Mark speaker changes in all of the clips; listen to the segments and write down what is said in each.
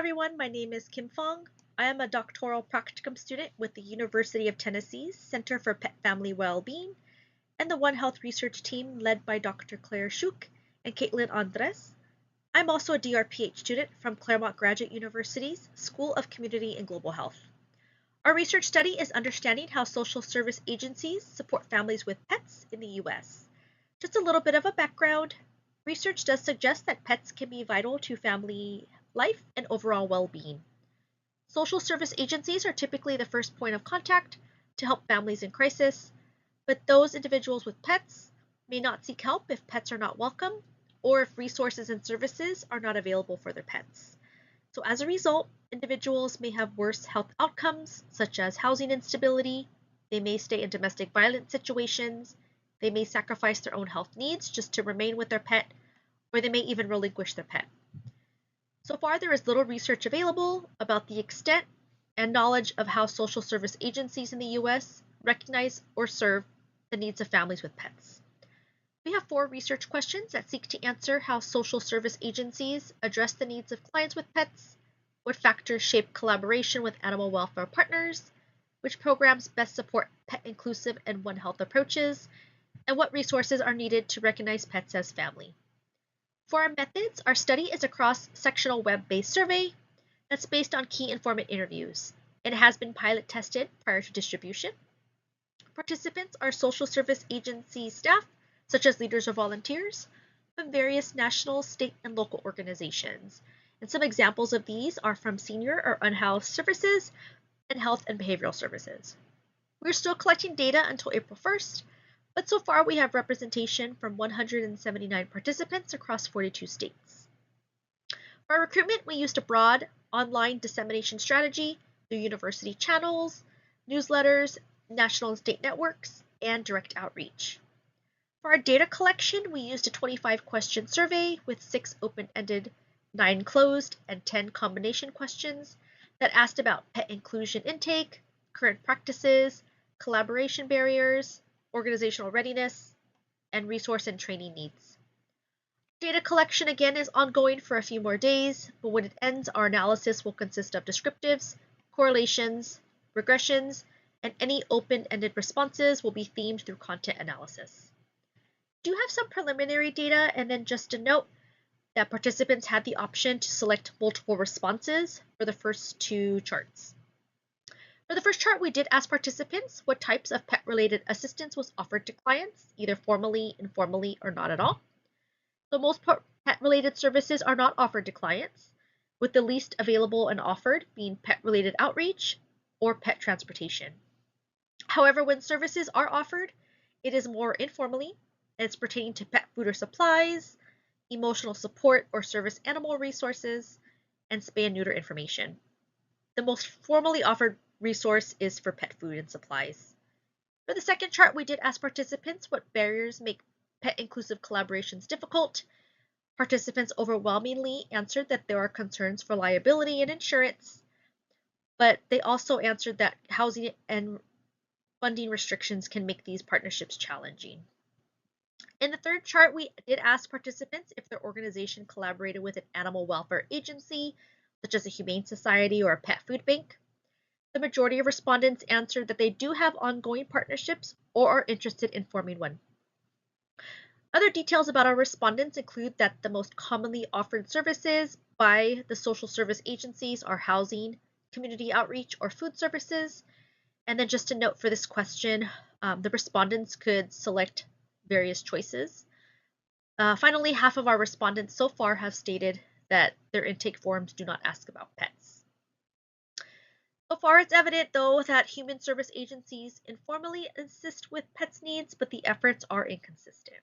Speaker 1: everyone, my name is Kim Fong. I am a doctoral practicum student with the University of Tennessee's Center for Pet Family Wellbeing and the One Health research team led by Dr. Claire Schuch and Kaitlyn Andres. I'm also a DRPH student from Claremont Graduate University's School of Community and Global Health. Our research study is understanding how social service agencies support families with pets in the U.S. Just a little bit of a background. Research does suggest that pets can be vital to family life and overall well-being. Social service agencies are typically the first point of contact to help families in crisis, but those individuals with pets may not seek help if pets are not welcome or if resources and services are not available for their pets. So as a result, individuals may have worse health outcomes such as housing instability, they may stay in domestic violence situations, they may sacrifice their own health needs just to remain with their pet, or they may even relinquish their pet. So far, there is little research available about the extent and knowledge of how social service agencies in the U.S. recognize or serve the needs of families with pets. We have 4 research questions that seek to answer how social service agencies address the needs of clients with pets, what factors shape collaboration with animal welfare partners, which programs best support pet-inclusive and One Health approaches, and what resources are needed to recognize pets as family. For our methods, our study is a cross-sectional web-based survey that's based on key informant interviews. It has been pilot tested prior to distribution. Participants are social service agency staff, such as leaders or volunteers, from various national, state, and local organizations. And some examples of these are from senior or unhoused services and health and behavioral services. We're still collecting data until April 1st, but so far we have representation from 179 participants across 42 states. For our recruitment, we used a broad online dissemination strategy through university channels, newsletters, national and state networks, and direct outreach. For our data collection, we used a 25-question survey with 6 open-ended, 9 closed, and 10 combination questions that asked about pet inclusion intake, current practices, collaboration barriers, organizational readiness, and resource and training needs. Data collection again is ongoing for a few more days, but when it ends, our analysis will consist of descriptives, correlations, regressions, and any open-ended responses will be themed through content analysis. We do have some preliminary data, and then just a note that participants had the option to select multiple responses for the first 2 charts. For the first chart, we did ask participants what types of pet-related assistance was offered to clients, either formally, informally, or not at all. So most pet-related services are not offered to clients, with the least available and offered being pet-related outreach or pet transportation. However, when services are offered, it is more informally, and it's pertaining to pet food or supplies, emotional support or service animal resources, and spay and neuter information. The most formally offered resource is for pet food and supplies. For the second chart, we did ask participants what barriers make pet-inclusive collaborations difficult. Participants overwhelmingly answered that there are concerns for liability and insurance, but they also answered that housing and funding restrictions can make these partnerships challenging. In the third chart, we did ask participants if their organization collaborated with an animal welfare agency, such as a humane society or a pet food bank. The majority of respondents answered that they do have ongoing partnerships or are interested in forming one. Other details about our respondents include that the most commonly offered services by the social service agencies are housing, community outreach, or food services. And then just a note for this question, the respondents could select various choices. Finally, half of our respondents so far have stated that their intake forms do not ask about pets. So far, it's evident, though, that human service agencies informally assist with pets' needs, but the efforts are inconsistent.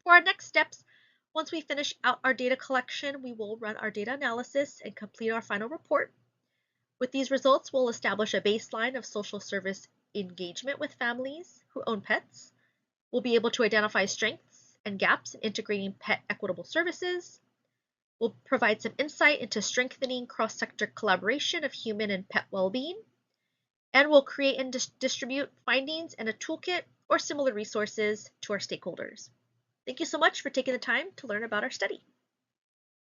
Speaker 1: For our next steps, once we finish out our data collection, we will run our data analysis and complete our final report. With these results, we'll establish a baseline of social service engagement with families who own pets. We'll be able to identify strengths and gaps in integrating pet equitable services. We'll provide some insight into strengthening cross-sector collaboration of human and pet well-being, and we'll create and distribute findings and a toolkit or similar resources to our stakeholders. Thank you so much for taking the time to learn about our study.